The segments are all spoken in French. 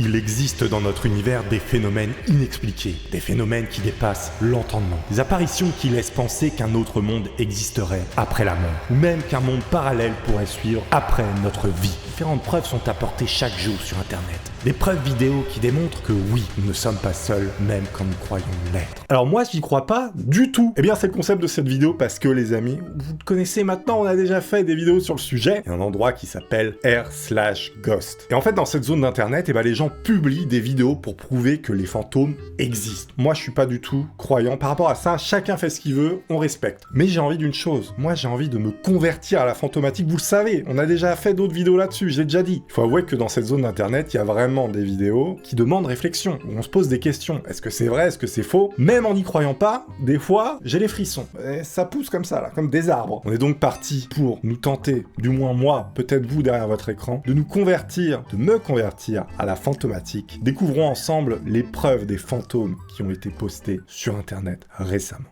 Il existe dans notre univers des phénomènes inexpliqués, des phénomènes qui dépassent l'entendement, des apparitions qui laissent penser qu'un autre monde existerait après la mort, ou même qu'un monde parallèle pourrait suivre après notre vie. Différentes preuves sont apportées chaque jour sur Internet. Des preuves vidéo qui démontrent que oui, nous ne sommes pas seuls, même quand nous croyons l'être. Alors moi, j'y crois pas du tout. Eh bien, c'est le concept de cette vidéo parce que, les amis, vous le connaissez maintenant, on a déjà fait des vidéos sur le sujet. Il y a un endroit qui s'appelle r/ghost. Et en fait, dans cette zone d'Internet, les gens publient des vidéos pour prouver que les fantômes existent. Moi, je suis pas du tout croyant. Par rapport à ça, chacun fait ce qu'il veut, on respecte. Mais j'ai envie d'une chose. Moi, j'ai envie de me convertir à la fantomatique. Vous le savez, on a déjà fait d'autres vidéos là-dessus, j'ai déjà dit. Il faut avouer que dans cette zone d'Internet, il y a vraiment des vidéos qui demandent réflexion, où on se pose des questions. Est-ce que c'est vrai? Est-ce que c'est faux? Même en n'y croyant pas, des fois, j'ai les frissons. Et ça pousse comme ça, là, comme des arbres. On est donc parti pour nous tenter, du moins moi, peut-être vous derrière votre écran, de nous convertir, de me convertir à la fantomatique. Découvrons ensemble les preuves des fantômes qui ont été postées sur Internet récemment.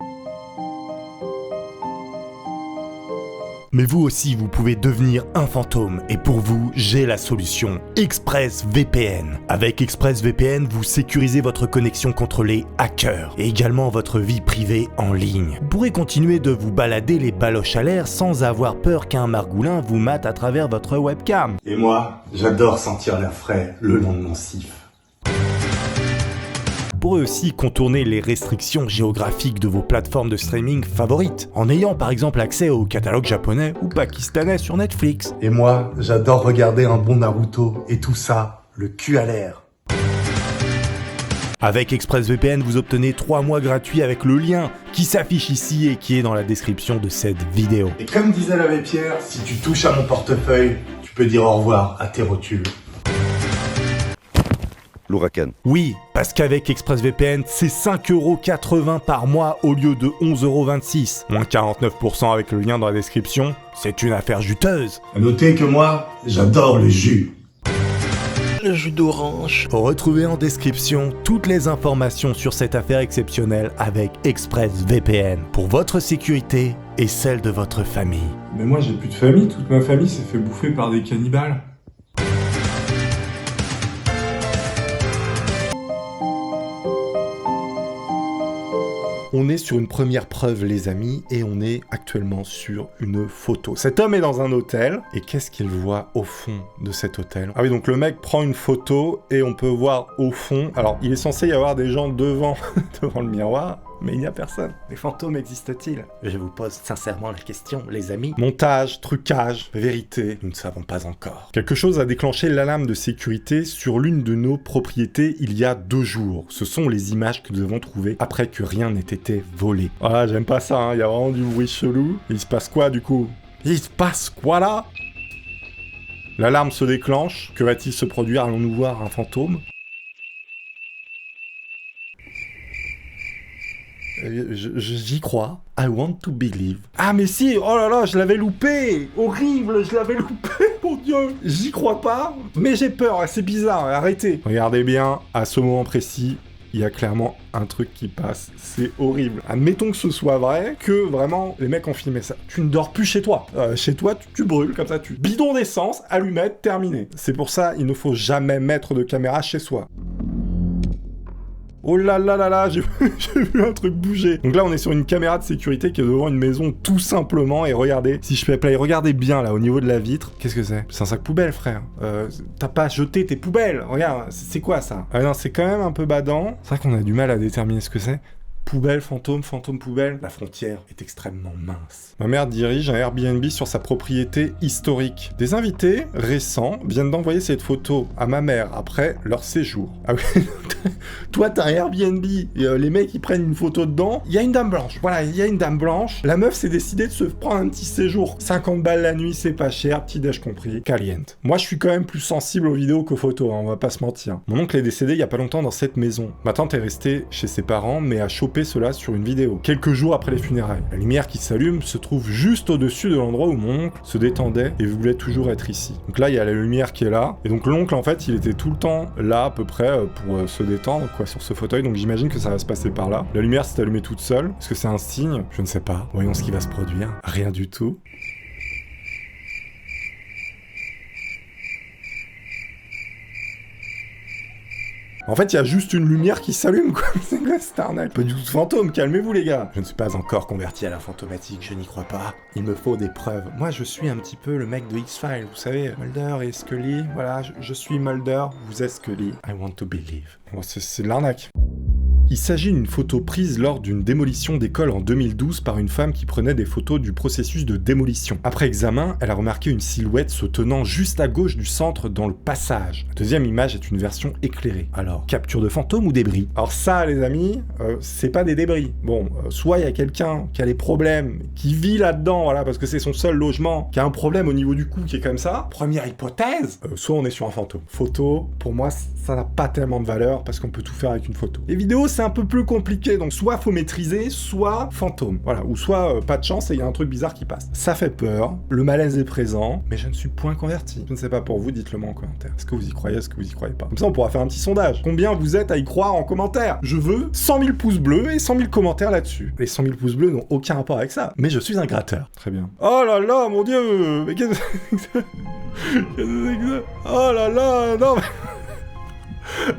Mais vous aussi, vous pouvez devenir un fantôme. Et pour vous, j'ai la solution. ExpressVPN. Avec ExpressVPN, vous sécurisez votre connexion contre les hackers et également votre vie privée en ligne. Vous pourrez continuer de vous balader les baloches à l'air sans avoir peur qu'un margoulin vous mate à travers votre webcam. Et moi, j'adore sentir l'air frais le long de mon sif. Vous pourrez aussi contourner les restrictions géographiques de vos plateformes de streaming favorites, en ayant par exemple accès au catalogue japonais ou pakistanais sur Netflix. Et moi, j'adore regarder un bon Naruto, et tout ça, le cul à l'air. Avec ExpressVPN, vous obtenez 3 mois gratuits avec le lien qui s'affiche ici et qui est dans la description de cette vidéo. Et comme disait l'abbé Pierre, si tu touches à mon portefeuille, tu peux dire au revoir à tes rotules. L'Huracan. Oui, parce qu'avec ExpressVPN, c'est 5,80€ par mois au lieu de 11,26€. Moins 49% avec le lien dans la description, c'est une affaire juteuse. À noter que moi, j'adore le jus. Le jus d'orange. Retrouvez en description toutes les informations sur cette affaire exceptionnelle avec ExpressVPN pour votre sécurité et celle de votre famille. Mais moi j'ai plus de famille, toute ma famille s'est fait bouffer par des cannibales. On est sur une première preuve, les amis, et on est actuellement sur une photo. Cet homme est dans un hôtel, et qu'est-ce qu'il voit au fond de cet hôtel? Ah oui, donc le mec prend une photo, et on peut voir au fond... Alors, il est censé y avoir des gens devant, devant le miroir, mais il n'y a personne. Les fantômes existent-ils? Je vous pose sincèrement la question, les amis. Montage, trucage, vérité, nous ne savons pas encore. Quelque chose a déclenché l'alarme de sécurité sur l'une de nos propriétés il y a 2 jours. Ce sont les images que nous avons trouvées après que rien n'ait été volé. Ah, j'aime pas ça, hein. Il y a vraiment du bruit chelou. Il se passe quoi, du coup? Il se passe quoi, là? L'alarme se déclenche. Que va-t-il se produire? Allons-nous voir un fantôme? J'y crois. I want to believe. Ah mais si, oh là là, je l'avais loupé. Horrible, je l'avais loupé, mon Dieu. J'y crois pas, mais j'ai peur, c'est bizarre, arrêtez. Regardez bien, à ce moment précis, il y a clairement un truc qui passe. C'est horrible. Admettons que ce soit vrai, que vraiment, les mecs ont filmé ça. Tu ne dors plus chez toi. Chez toi, tu brûles, comme ça, tu... Bidon d'essence, allumette, terminé. C'est pour ça, il ne faut jamais mettre de caméra chez soi. Oh là là là là, j'ai vu un truc bouger. Donc là, on est sur une caméra de sécurité qui est devant une maison tout simplement. Et regardez, si je fais play, regardez bien là, au niveau de la vitre. Qu'est-ce que c'est? C'est un sac poubelle, frère. T'as pas jeté tes poubelles. Regarde, c'est quoi ça? Ah non, c'est quand même un peu badant. C'est vrai qu'on a du mal à déterminer ce que c'est. Poubelle, fantôme, fantôme, poubelle. La frontière est extrêmement mince. Ma mère dirige un Airbnb sur sa propriété historique. Des invités récents viennent d'envoyer cette photo à ma mère après leur séjour. Ah oui, toi t'as un Airbnb, et, les mecs ils prennent une photo dedans. Il y a une dame blanche. Voilà, il y a une dame blanche. La meuf s'est décidée de se prendre un petit séjour. 50 balles la nuit, c'est pas cher, petit déj compris. Caliente. Moi je suis quand même plus sensible aux vidéos qu'aux photos, hein, on va pas se mentir. Mon oncle est décédé il y a pas longtemps dans cette maison. Ma tante est restée chez ses parents, mais a chopé cela sur une vidéo, quelques jours après les funérailles. La lumière qui s'allume se trouve juste au-dessus de l'endroit où mon oncle se détendait et voulait toujours être ici. Donc là, il y a la lumière qui est là, et donc l'oncle, en fait, il était tout le temps là, à peu près, pour se détendre, quoi, sur ce fauteuil, donc j'imagine que ça va se passer par là. La lumière s'est allumée toute seule. Est-ce que c'est un signe? Je ne sais pas. Voyons ce qui va se produire. Rien du tout. En fait, il y a juste une lumière qui s'allume, quoi. C'est quoi cette arnaque? Pas du tout de fantôme, calmez-vous les gars. Je ne suis pas encore converti à la fantomatique, je n'y crois pas. Il me faut des preuves. Moi, je suis un petit peu le mec de X-Files, vous savez, Mulder et Scully. Voilà, je suis Mulder, vous êtes Scully. I want to believe. Bon, c'est de l'arnaque. Il s'agit d'une photo prise lors d'une démolition d'école en 2012 par une femme qui prenait des photos du processus de démolition. Après examen, elle a remarqué une silhouette se tenant juste à gauche du centre dans le passage. La deuxième image est une version éclairée. Alors, capture de fantôme ou débris? Alors ça, les amis, c'est pas des débris. Bon, soit il y a quelqu'un qui a des problèmes, qui vit là-dedans, voilà, parce que c'est son seul logement, qui a un problème au niveau du cou qui est comme ça. Première hypothèse, soit on est sur un fantôme. Photo, pour moi, ça n'a pas tellement de valeur parce qu'on peut tout faire avec une photo. Les vidéos, c'est un peu plus compliqué, donc soit faut maîtriser, soit fantôme. Voilà, ou soit pas de chance et il y a un truc bizarre qui passe. Ça fait peur, le malaise est présent, mais je ne suis point converti. Je ne sais pas pour vous, dites-le moi en commentaire. Est-ce que vous y croyez, est-ce que vous y croyez pas? Comme ça, on pourra faire un petit sondage. Combien vous êtes à y croire en commentaire? Je veux 100 000 pouces bleus et 100 000 commentaires là-dessus. Les 100 000 pouces bleus n'ont aucun rapport avec ça, mais je suis un gratteur. Très bien. Oh là là, mon dieu! Mais qu'est-ce que c'est que ça? Oh là là, non mais...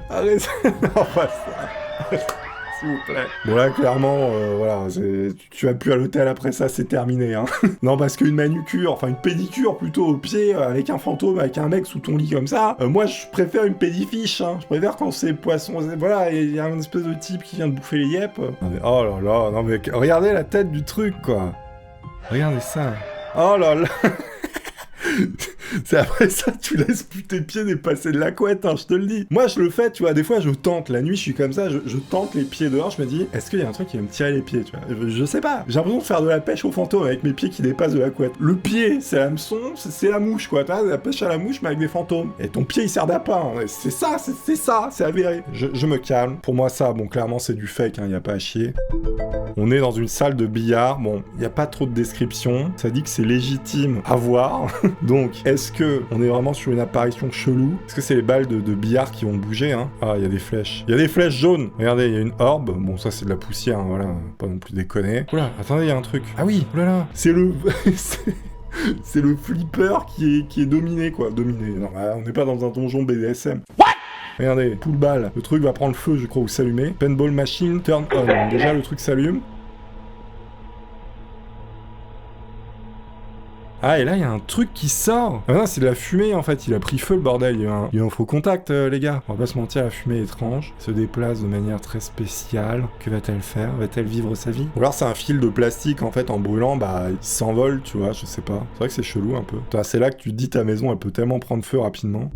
Arrêtez, non, pas ça. S'il vous plaît. Bon là, clairement, voilà, tu vas plus à l'hôtel après ça, c'est terminé, hein. Non, parce qu'une manucure, enfin une pédicure plutôt au pied, avec un fantôme, avec un mec sous ton lit comme ça, moi je préfère une pédifiche, hein. Je préfère quand c'est poisson, voilà, il y a une espèce de type qui vient de bouffer les yep. Non mais, oh là là, non mais, regardez la tête du truc, quoi. Regardez ça. Oh là là. C'est après ça, tu laisses plus tes pieds dépasser de la couette, hein, je te le dis. Moi, je le fais, tu vois, des fois, je tente. La nuit, je suis comme ça, je tente les pieds dehors, je me dis, est-ce qu'il y a un truc qui va me tirer les pieds, tu vois? Je sais pas. J'ai l'impression de faire de la pêche au fantôme avec mes pieds qui dépassent de la couette. Le pied, c'est l'hameçon, c'est la mouche, quoi. Tu vois, la pêche à la mouche, mais avec des fantômes. Et ton pied, il sert d'appât. Hein. C'est ça, c'est avéré. Je me calme. Pour moi, ça, bon, clairement, c'est du fake, hein, y a pas à chier. On est dans une salle de billard. Bon, il y a pas trop de description. Ça dit que c'est légitime à voir. Donc, est-ce que on est vraiment sur une apparition chelou? Est-ce que c'est les balles de billard qui vont bouger, hein? Ah, il y a des flèches. Il y a des flèches jaunes. Regardez, il y a une orbe. Bon, ça, c'est de la poussière, hein, voilà. Pas non plus déconner. Oula, attendez, il y a un truc. Ah oui, oulala. C'est le... c'est le flipper qui est dominé, quoi. Dominé. Non, on n'est pas dans un donjon BDSM. What? Regardez, pool ball. Le truc va prendre feu, je crois, ou s'allumer. Paintball machine, turn on. Donc, déjà, le truc s'allume. Ah, et là, il y a un truc qui sort. Ah non, c'est de la fumée, en fait. Il a pris feu, le bordel. Il y a un faux contact, les gars. On va pas se mentir, la fumée est étrange. Elle se déplace de manière très spéciale. Que va-t-elle faire? Va-t-elle vivre sa vie? Ou alors, c'est un fil de plastique, en fait, en brûlant, bah, il s'envole, tu vois, je sais pas. C'est vrai que c'est chelou, un peu. C'est là que tu te dis, ta maison, elle peut tellement prendre feu rapidement.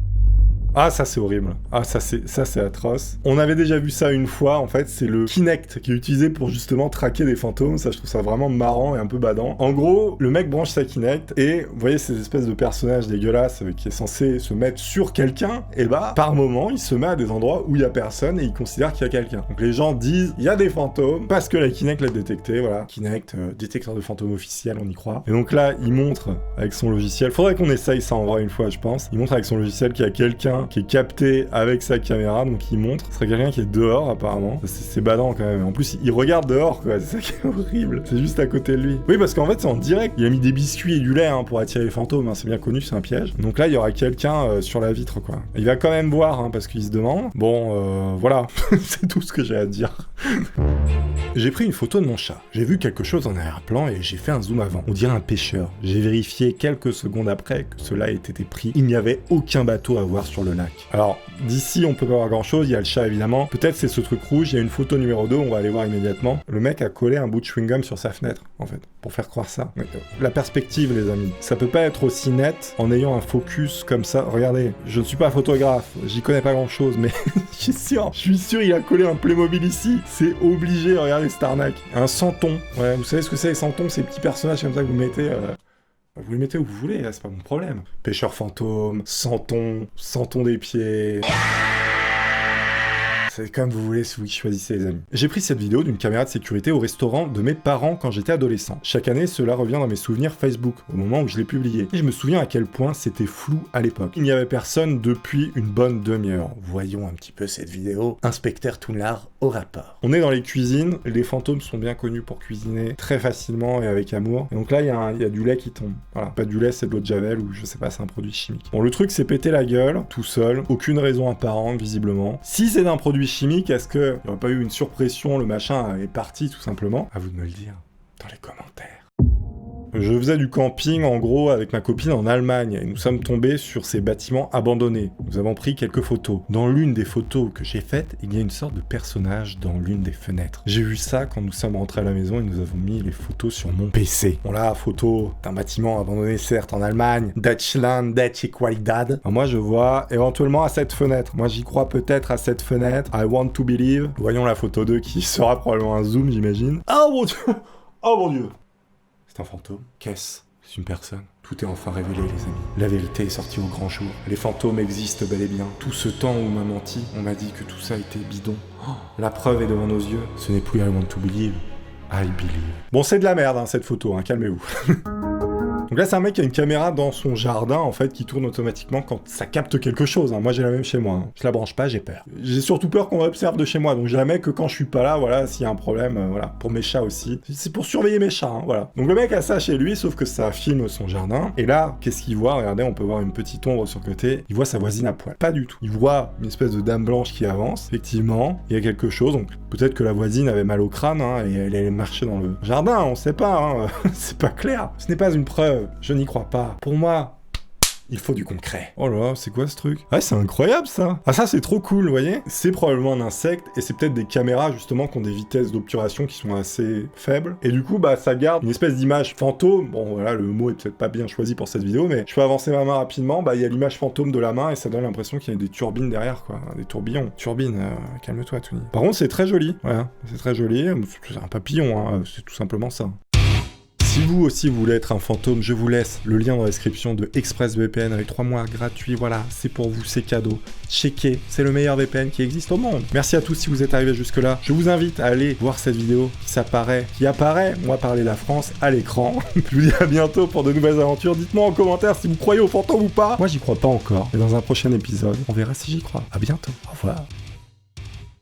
Ah, ça c'est horrible. Ah, ça c'est atroce. On avait déjà vu ça une fois, en fait, c'est le Kinect qui est utilisé pour justement traquer des fantômes. Ça, je trouve ça vraiment marrant et un peu badant. En gros, le mec branche sa Kinect et vous voyez ces espèces de personnages dégueulasses qui est censé se mettre sur quelqu'un, et bah, par moment, il se met à des endroits où il y a personne et il considère qu'il y a quelqu'un. Donc les gens disent, il y a des fantômes parce que la Kinect l'a détecté, voilà. Kinect, détecteur de fantômes officiel, on y croit. Et donc là, il montre avec son logiciel, faudrait qu'on essaye ça en vrai une fois, je pense. Il montre avec son logiciel qu'il y a quelqu'un qui est capté avec sa caméra, donc il montre. Ce serait quelqu'un qui est dehors, apparemment. C'est badant, quand même. En plus, il regarde dehors, quoi. C'est ça qui est horrible. C'est juste à côté de lui. Oui, parce qu'en fait, c'est en direct. Il a mis des biscuits et du lait, hein, pour attirer les fantômes. Hein. C'est bien connu, c'est un piège. Donc là, il y aura quelqu'un sur la vitre, quoi. Il va quand même voir, hein, parce qu'il se demande. Bon, voilà. C'est tout ce que j'ai à dire. J'ai pris une photo de mon chat. J'ai vu quelque chose en arrière-plan et j'ai fait un zoom avant. On dirait un pêcheur. J'ai vérifié quelques secondes après que cela ait été pris. Il n'y avait aucun bateau à voir sur le lac. Alors, d'ici, on peut pas voir grand-chose. Il y a le chat, évidemment. Peut-être c'est ce truc rouge. Il y a une photo numéro 2. On va aller voir immédiatement. Le mec a collé un bout de chewing-gum sur sa fenêtre, en fait, pour faire croire ça. La perspective, les amis. Ça peut pas être aussi net en ayant un focus comme ça. Regardez, je ne suis pas photographe. J'y connais pas grand-chose, mais je suis sûr, il a collé un Playmobil ici. C'est obligé. Regardez cette arnaque. Un santon. Ouais, vous savez ce que c'est, les santons? Ces petits personnages comme ça que vous mettez... Vous les mettez où vous voulez, là, c'est pas mon problème. Pêcheur fantôme, santon des pieds... c'est comme vous voulez, c'est vous qui choisissez les amis. J'ai pris cette vidéo d'une caméra de sécurité au restaurant de mes parents quand j'étais adolescent. Chaque année, cela revient dans mes souvenirs Facebook, au moment où je l'ai publié. Et je me souviens à quel point c'était flou à l'époque. Il n'y avait personne depuis une bonne demi-heure. Voyons un petit peu cette vidéo. Inspecteur Tounlard au rapport. On est dans les cuisines, les fantômes sont bien connus pour cuisiner très facilement et avec amour. Et donc là, il y a du lait qui tombe. Voilà, pas du lait, c'est de l'eau de javel ou je sais pas, c'est un produit chimique. Bon, le truc c'est péter la gueule, tout seul, aucune raison apparente, visiblement. Si c'est d'un produit chimique, est-ce qu'il n'y aurait pas eu une surpression, le machin est parti tout simplement? À vous de me le dire dans les commentaires. Je faisais du camping en gros avec ma copine en Allemagne et nous sommes tombés sur ces bâtiments abandonnés. Nous avons pris quelques photos. Dans l'une des photos que j'ai faites, il y a une sorte de personnage dans l'une des fenêtres. J'ai vu ça quand nous sommes rentrés à la maison et nous avons mis les photos sur mon PC. Bon là, photo d'un bâtiment abandonné certes en Allemagne, Deutschland, Deutsche Qualität. Moi je vois éventuellement à cette fenêtre. Moi j'y crois peut-être à cette fenêtre. I want to believe. Voyons la photo 2 qui sera probablement un zoom j'imagine. Oh mon dieu! Oh mon dieu! C'est un fantôme. Qu'est-ce? C'est une personne. Tout est enfin révélé, les amis. La vérité est sortie au grand jour. Les fantômes existent bel et bien. Tout ce temps où on m'a menti, on m'a dit que tout ça était bidon. Oh, la preuve est devant nos yeux. Ce n'est plus I want to believe, I believe. Bon, c'est de la merde, hein, cette photo, hein, calmez-vous. Donc là, c'est un mec qui a une caméra dans son jardin, en fait, qui tourne automatiquement quand ça capte quelque chose. Hein. Moi, j'ai la même chez moi. Hein. Je la branche pas, j'ai peur. J'ai surtout peur qu'on observe de chez moi. Donc, je la mets que quand je suis pas là, voilà, s'il y a un problème, voilà. Pour mes chats aussi. C'est pour surveiller mes chats, hein, voilà. Donc, le mec a ça chez lui, sauf que ça filme son jardin. Et là, qu'est-ce qu'il voit? Regardez, on peut voir une petite ombre sur le côté. Il voit sa voisine à poil. Pas du tout. Il voit une espèce de dame blanche qui avance. Effectivement, il y a quelque chose. Donc, peut-être que la voisine avait mal au crâne, hein, et elle allait marcher dans le jardin. On sait pas, hein. C'est pas clair. Ce n'est pas une preuve. Je n'y crois pas. Pour moi, il faut du concret. Oh là là, c'est quoi ce truc? Ah, c'est incroyable ça. Ah, ça c'est trop cool, vous voyez? C'est probablement un insecte et c'est peut-être des caméras justement qui ont des vitesses d'obturation qui sont assez faibles. Et du coup, bah ça garde une espèce d'image fantôme. Bon voilà, le mot est peut-être pas bien choisi pour cette vidéo, mais je peux avancer ma main rapidement. Bah il y a l'image fantôme de la main et ça donne l'impression qu'il y a des turbines derrière, quoi. Des tourbillons. Turbine, calme-toi, Tony. Par contre, c'est très joli. Voilà, c'est très joli. C'est un papillon, hein. C'est tout simplement ça. Si vous aussi voulez être un fantôme, je vous laisse le lien dans la description de ExpressVPN avec 3 mois gratuits. Voilà, c'est pour vous, c'est cadeau. Checkez, c'est le meilleur VPN qui existe au monde. Merci à tous si vous êtes arrivés jusque-là. Je vous invite à aller voir cette vidéo qui apparaît, moi parler la France, à l'écran. Je vous dis à bientôt pour de nouvelles aventures. Dites-moi en commentaire si vous croyez aux fantômes ou pas. Moi, j'y crois pas encore. Et dans un prochain épisode, on verra si j'y crois. À bientôt. Au revoir.